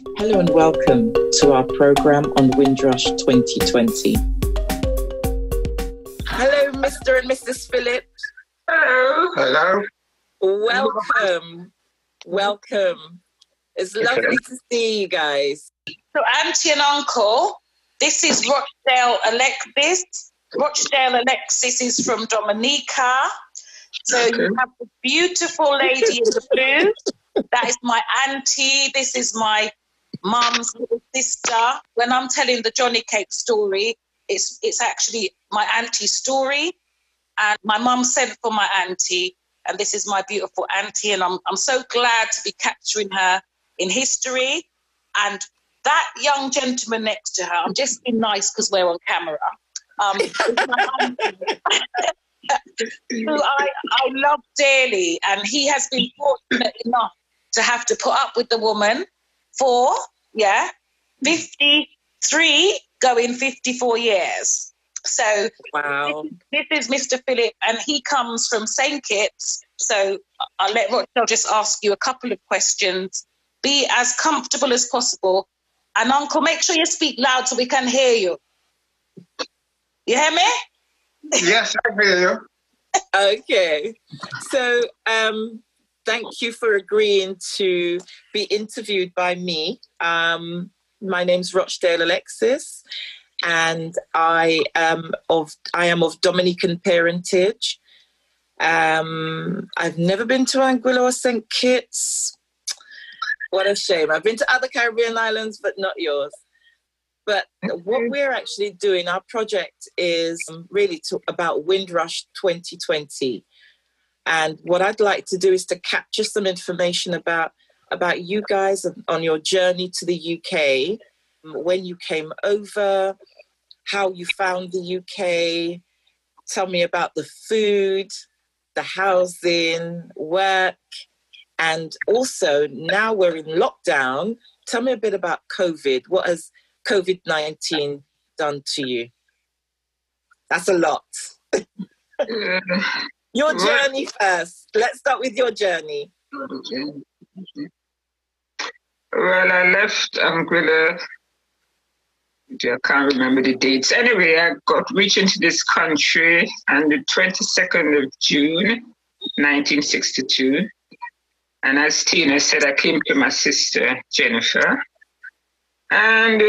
Hello and welcome to our programme on Windrush 2020. Hello, Mr. and Mrs. Phillips. Hello. Hello. Welcome. Welcome. It's lovely to see you guys. So, Auntie and Uncle, this is Rochdale Alexis. Rochdale Alexis is from Dominica. So you have the beautiful lady in the blue. That is my auntie. This is my mum's little sister. When I'm telling the Johnny Cake story, it's actually my auntie's story. And my mum sent for my auntie, and this is my beautiful auntie. And I'm so glad to be capturing her in history. And that young gentleman next to her, I'm just being nice because we're on camera. Is my auntie. Who I love dearly, and he has been fortunate enough to have to put up with the woman for 53 going 54 years. So wow. This is Mr. Philip, and he comes from St. Kitts. So I'll let Rochelle just ask you a couple of questions. Be as comfortable as possible, and Uncle, make sure you speak loud so we can hear you. You hear me? Yes, I hear you. Okay. So thank you for agreeing to be interviewed by me. My name's Rochdale Alexis, and I am of Dominican parentage. I've never been to Anguilla or St. Kitts. What a shame. I've been to other Caribbean islands, but not yours. But what we're actually doing, our project is really about Windrush 2020. And what I'd like to do is to capture some information about you guys on your journey to the UK, when you came over, how you found the UK. Tell me about the food, the housing, work. And also, now we're in lockdown. Tell me a bit about COVID. What has COVID-19 done to you? That's a lot. Your journey first. Let's start with your journey. Well, I left Anguilla. I can't remember the dates. Anyway, I reached into this country on the 22nd of June, 1962. And as Tina said, I came to my sister, Jennifer. And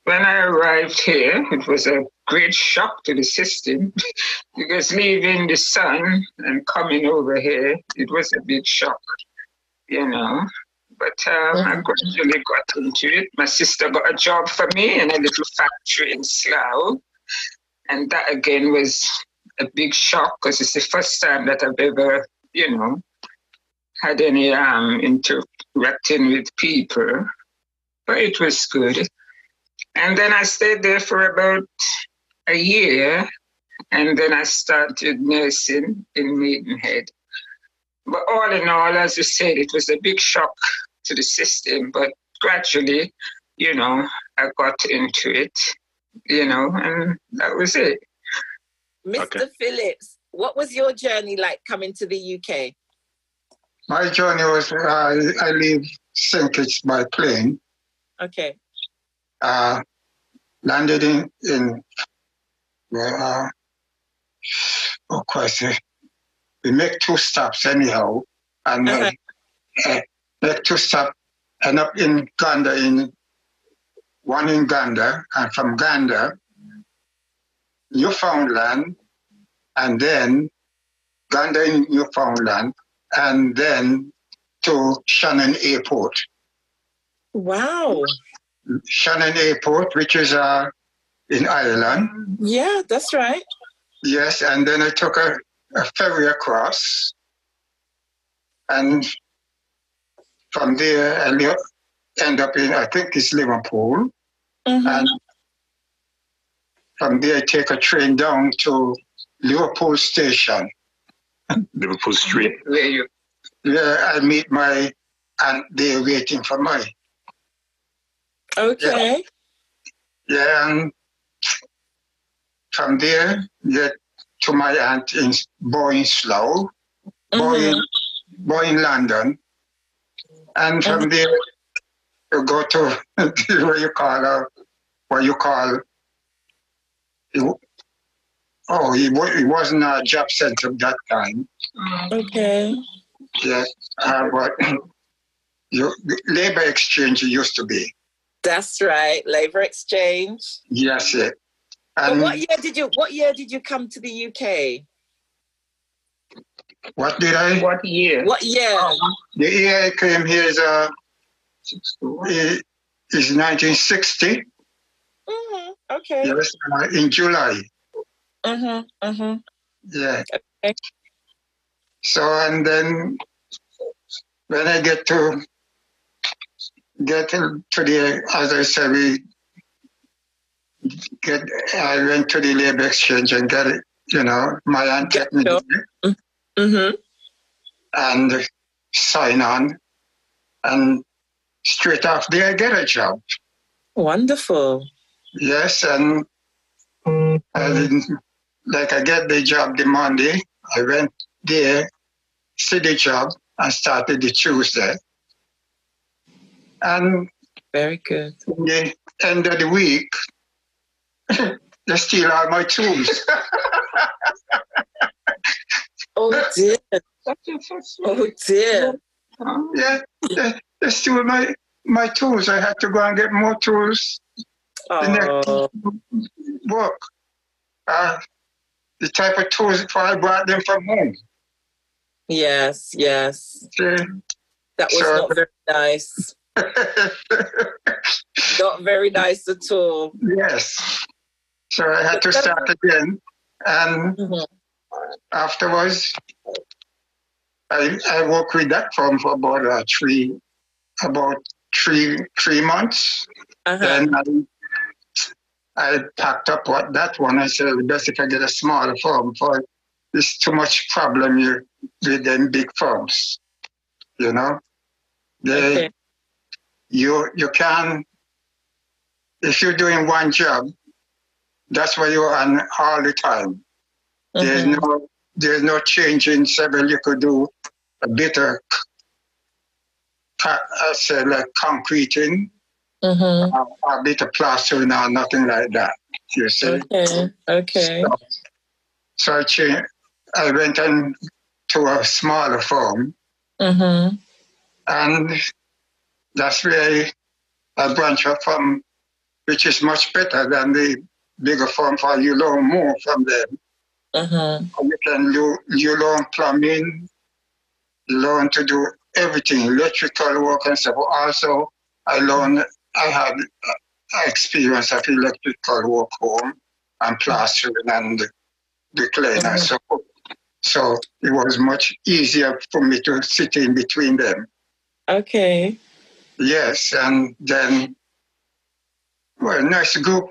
when I arrived here, it was a great shock to the system because leaving the sun and coming over here, it was a big shock, you know. But I gradually got into it. My sister got a job for me in a little factory in Slough. And that again was a big shock because it's the first time that I've ever, you know, had any interacting with people. But it was good. And then I stayed there for about a year, and then I started nursing in Maidenhead. But all in all, as you said, it was a big shock to the system, but gradually, you know, I got into it, you know, and that was it. Mr. Phillips, what was your journey like coming to the UK? My journey was, I leave St. Kitts by plane. Okay. Landed in we make 2 stops anyhow, and make 2 stops, end up in Gander, one in Gander, and from Gander, Newfoundland, and then Gander in Newfoundland, and then to Shannon Airport. Wow. Shannon Airport, which is in Ireland. Yeah, that's right. Yes, and then I took a ferry across, and from there I end up in, I think it's Liverpool, and from there I take a train down to Liverpool Station. Liverpool Street. I meet my aunt there waiting for me. Okay. Yeah, and from there, get to my aunt in Slough, in London. And from there, to go to what you call it wasn't a job center at that time. Okay. Yes, but labor exchange used to be. That's right, labor exchange. Yes, yeah. But And what year did you come to the UK? what did I? What year? What year? The year I came here is 1960. Mm-hmm. Okay. Yes, in July. Mm-hmm. Mm-hmm. Yeah. Okay. So and then when I get to the, as I said, I went to the labor exchange and get it. My aunt kept me there. Mm-hmm. And sign on, and straight off there I get a job. Wonderful. Yes, and I get the job the Monday. I went there, see the job, and started the Tuesday. And very good. At the end of the week, they steal all my tools. Oh dear. Oh dear. Yeah, they stole my tools. I had to go and get more tools. The next work. The type of tools I brought them from home. Yes, yes. Okay. That was not very nice. Not very nice at all. Yes. So I had to start again. And afterwards, I worked with that firm for about three months. Then I packed up that one. I said, best if I get a smaller firm, for it's too much problem with them big firms. You can, if you're doing one job, that's where you're on all the time. There's no change in several. You could do a bit of, I say, like concreting, a bit of plastering or nothing like that. You see? Okay. So I changed. I went to a smaller firm, and that's where I branched off from, which is much better than the bigger firm, for you learn more from them. You learn plumbing, you learn to do everything, electrical work and stuff. Also, I had experience of electrical work home and plastering and the cleaner. So it was much easier for me to sit in between them. Okay. Yes, and then, nice group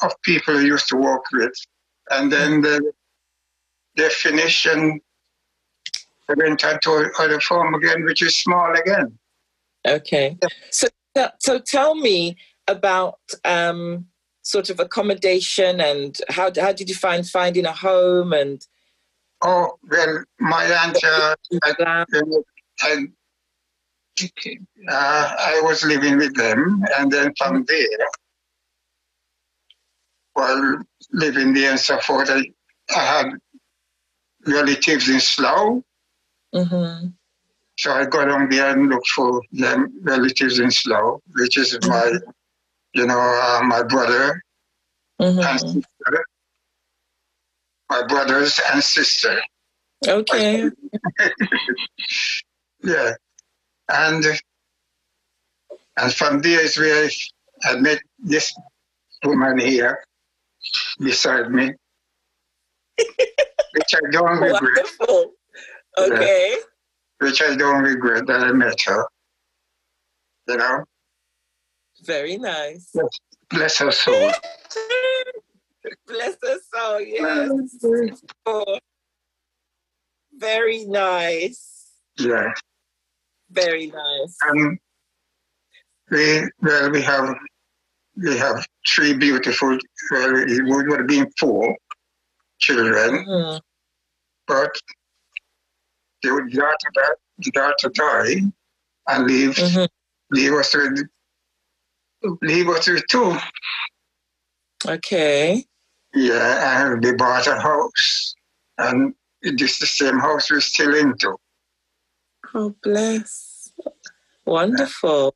of people I used to work with. And then they finished and I went on to other firm again, which is small again. Okay. So tell me about sort of accommodation and how did you find finding a home and... Oh, well, my aunt, I was living with them, and then from there, while living there and so forth, I had relatives in Slough. So I go down there and look for them relatives in Slough, which is my brother and sister. My brothers and sister. Okay. Yeah. And from there is where I met this woman here beside me, which I don't regret. Wonderful. Okay. Yeah. Which I don't regret that I met her. Very nice. Bless her soul. Bless her soul, yes. Oh, very nice. Yeah. Very nice. We have three beautiful, it would have been 4 children, but the daughter died and leave He was with two. Okay. Yeah, and they bought a house. And it is the same house we're still into. Oh, bless. Wonderful.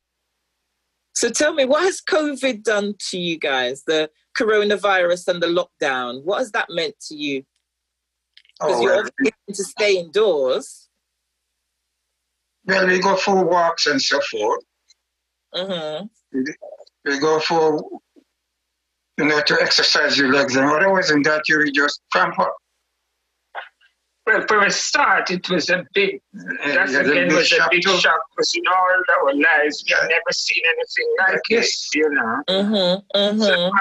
So tell me, what has COVID done to you guys? The coronavirus and the lockdown. What has that meant to you? Because you're obviously having to stay indoors. Well, we go for walks and so forth. Mm-hmm. We go for, to exercise your legs. And otherwise than that, you just cramp up. Well, for a start, it was a big, that a again big was a shock big too. shock because in all our lives, we've never seen anything like this, Mm-hmm. Mm-hmm. So,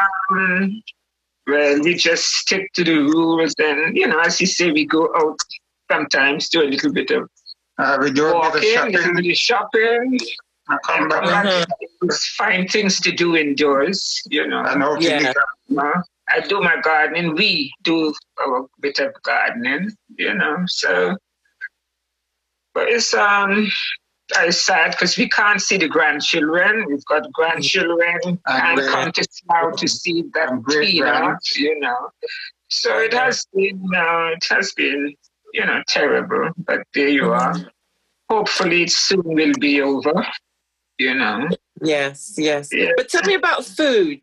well, we just stick to the rules and, as you say, we go out sometimes, do a little bit of we do walking, a little bit of shopping. come back. Find things to do indoors, And out in the I do my gardening. We do a bit of gardening, so. But it's sad because we can't see the grandchildren. We've got grandchildren and come to Slough to see them, So it has been, terrible. But there you are. Hopefully it soon will be over, Yes. Yeah. But tell me about food.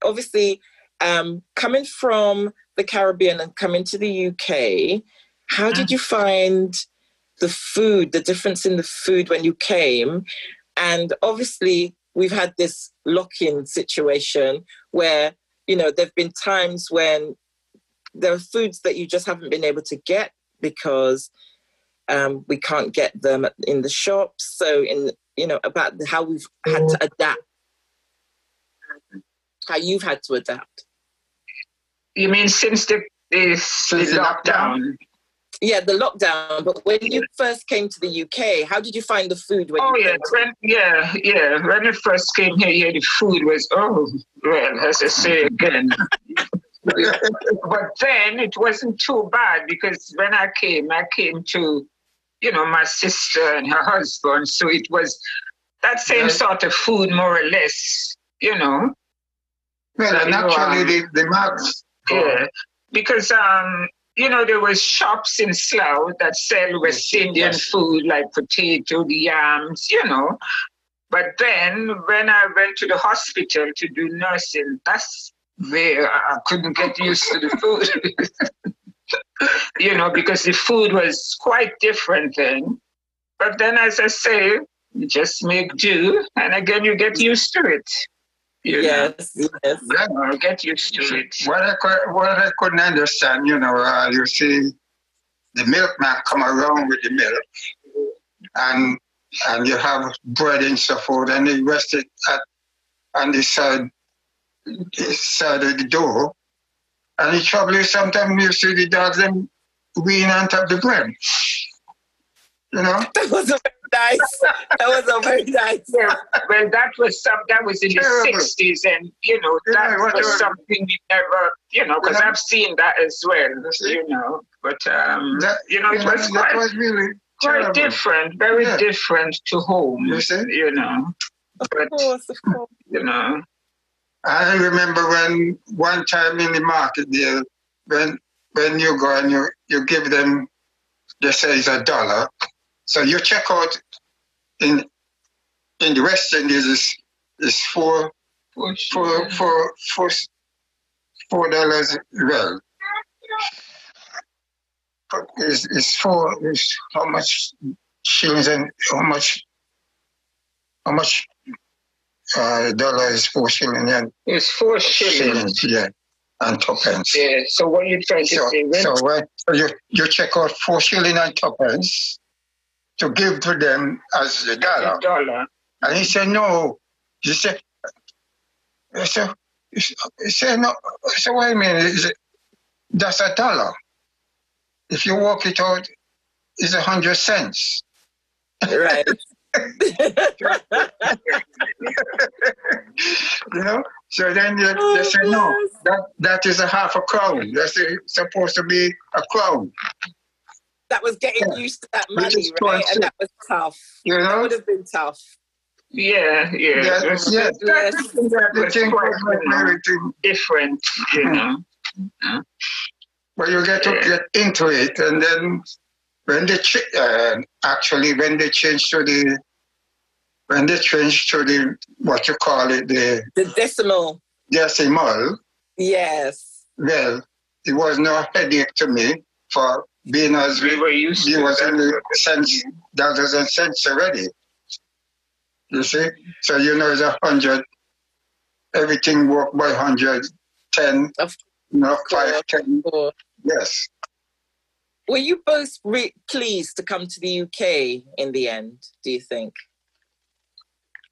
Obviously, coming from the Caribbean and coming to the UK, how did you find the food, the difference in the food when you came? And obviously, we've had this lock-in situation where, there have been times when there are foods that you just haven't been able to get because we can't get them in the shops. So, about how we've had to adapt. How you've had to adapt. You mean since the lockdown? Yeah, the lockdown. But when you first came to the UK, how did you find the food? When When I first came here, the food was, as I say again. But then it wasn't too bad because when I came to, my sister and her husband. So it was that same sort of food, more or less, Well, so, and actually, the marks. Yeah, because, there was shops in Slough that sell West Indian food like potato, yams, But then when I went to the hospital to do nursing, that's where I couldn't get used to the food. Because the food was quite different then. But then, as I say, you just make do, and again, you get used to it. Yes. Get used to it. What I couldn't understand, you see the milkman come around with the milk, and you have bread and so forth, and they rest it on the side of the door. And the trouble is sometimes you see the dogs and wean on top of the bread. That was a very nice. Yeah. Well, that was in the 60s, and that was something we never, because I've seen that as well, But it was really quite different, very different to home, you see? Of course. I remember when one time in the market there, when you go and you give them, they say it's $1. So you check out in the West Indies is $4. Well, is how much shillings and how much dollar is 4 shillings and it's 4 shillings. Yeah, and twopence. Yeah. So what are you trying to say? So you check out 4 shillings and twopence to give to them as the $1. And he said no. He said no. So wait a minute. That's $1. If you work it out, it's 100 cents. Right. So then they say no, that is a half a crown. That's supposed to be a crown. that was getting used to that money, British right? currency. And that was tough. You That know? would have been tough. Yeah. Yes. The thing was everything different, you know. But you get to get into it, and then when they when they change to the what you call it, the decimal. Decimal. Yes. Well, it was no headache to me for being as we were used to was in the cents, dollars and cents already. You see? So you know it's 100. Everything worked by 110. No, 5, 10. Yes. Were you both pleased to come to the UK in the end, do you think?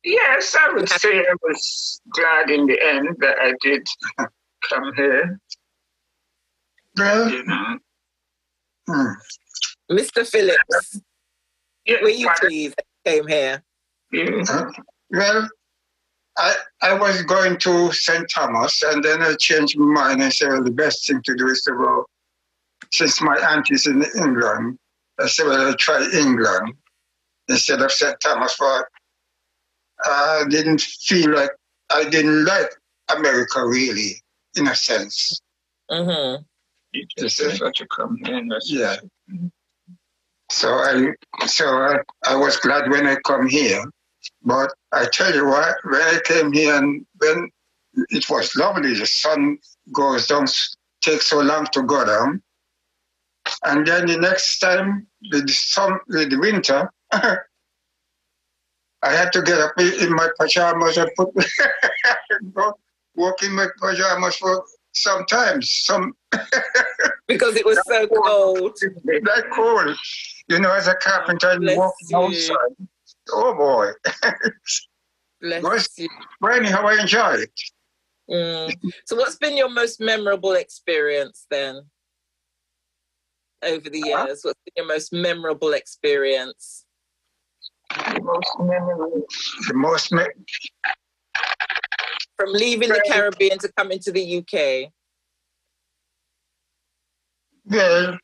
Yes, I would say I was glad in the end that I did come here. Well, you know. Mr. Phillips, were you pleased that you came here? Yeah. Well, I was going to St. Thomas, and then I changed my mind and said, well, the best thing to do is to go, since my auntie's in England, I said, well, I'll try England instead of St. Thomas. But I didn't feel like, I didn't like America really, in a sense. Mm-hmm. You just prefer to come here. Yeah. So I was glad when I come here. But I tell you what, when I came here and when it was lovely, the sun goes down, takes so long to go down. And then the next time, with the winter, I had to get up in my pajamas and walk in my pajamas for sometimes. Because it was so cold. That cold. You know, as a carpenter, you walk outside. Oh boy. Bless you. Well, anyhow, I enjoy it. So what's been your most memorable experience then over the years? What's been your most memorable experience? The most from leaving the Caribbean to come into the UK? Well,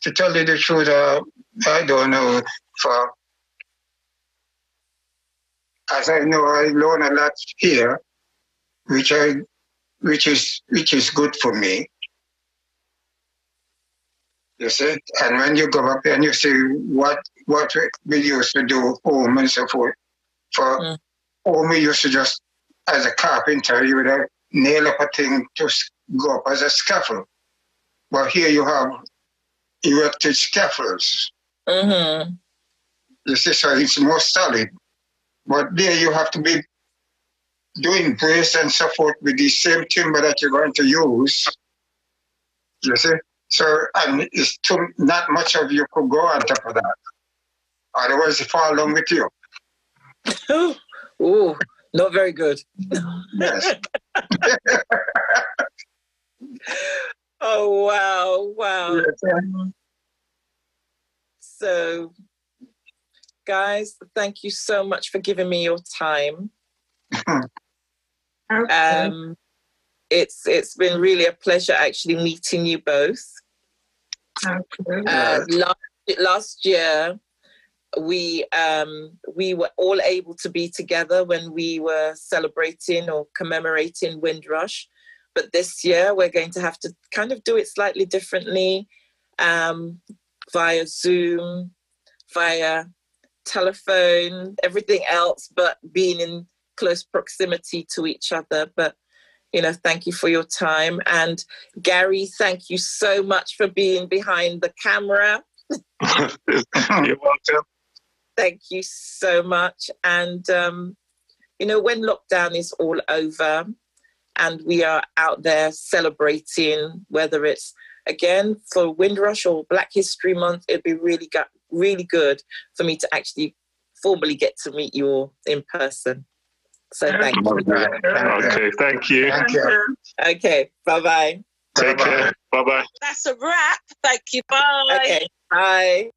to tell you the truth, I don't know. As I know, I learn a lot here, which is good for me. You see, and when you go up and you see what we used to do home and so forth. For home, we used to just, as a carpenter, you would nail up a thing to go up as a scaffold. But here you have erected scaffolds. Mm-hmm. You see, so it's more solid. But there you have to be doing brace and so forth with the same timber that you're going to use. You see? So, and it's not much of you could go on top of that. Otherwise, it fall along with you. Ooh, not very good. Yes. Oh, wow. Yes. So, guys, thank you so much for giving me your time. Okay. It's been really a pleasure actually meeting you both. Okay. Last year, we were all able to be together when we were celebrating or commemorating Windrush. But this year, we're going to have to kind of do it slightly differently, via Zoom, via telephone, everything else, but being in close proximity to each other. But, thank you for your time. And Gary, thank you so much for being behind the camera. You're welcome. Thank you so much. And, when lockdown is all over and we are out there celebrating, whether it's, again, for Windrush or Black History Month, it'd be really good for me to actually formally get to meet you all in person. So thank you. Okay, thank you. Thank you. Okay, bye-bye. Take care. Bye-bye. That's a wrap. Thank you. Bye. Okay, bye.